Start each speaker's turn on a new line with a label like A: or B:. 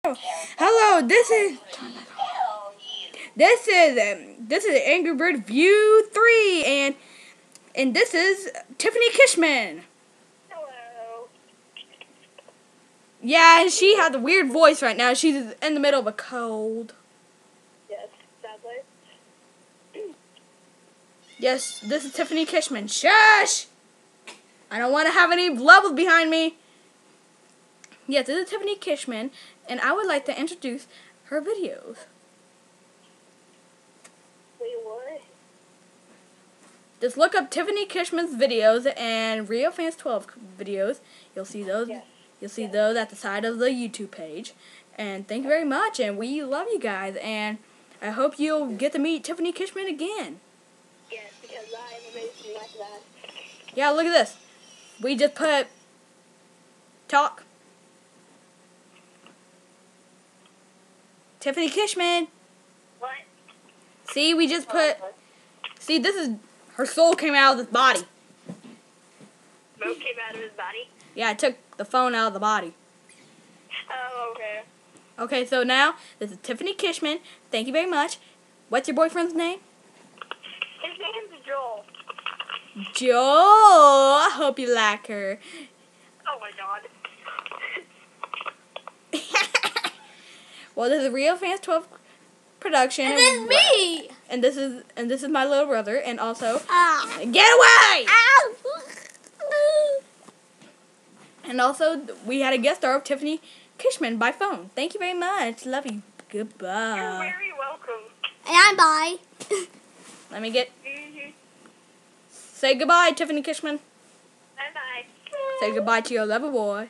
A: Hello, this is Angry Bird View 3, and this is Tiffany Kishman.
B: Hello.
A: Yeah, and she has a weird voice right now. She's in the middle of a cold.
B: Yes, sadly.
A: Yes, this is Tiffany Kishman. Shush! I don't want to have any levels behind me. Yes, this is Tiffany Kishman, and I would like to introduce her videos.
B: Wait, what?
A: Just look up Tiffany Kishman's videos and Rio Fans 12 videos. You'll see those.
B: Yes.
A: You'll see those at the side of the YouTube page. And thank you very much. And we love you guys. And I hope you'll get to meet Tiffany Kishman again.
B: Yes, because I am amazing like that.
A: Yeah, look at this. We just put talk. Tiffany Kishman.
B: What?
A: See, we just put. See, this is her soul came out of this body.
B: Smoke came out of his body?
A: Yeah, I took the phone out of the body.
B: Oh, okay.
A: Okay, so now this is Tiffany Kishman. Thank you very much. What's your boyfriend's name?
B: His name's Joel.
A: Joel. I hope you like her.
B: Oh my god.
A: Well, this is Rio Fans 12 production.
B: And then me!
A: And this is my little brother, and also get away!
B: Ow!
A: And also we had a guest star of Tiffany Kishman by phone. Thank you very much. Love you. Goodbye.
B: You're very welcome.
C: And I'm bye.
A: Let me get.
B: Mm-hmm.
A: Say goodbye, Tiffany Kishman.
B: Bye-bye.
A: Say goodbye to your lover boy.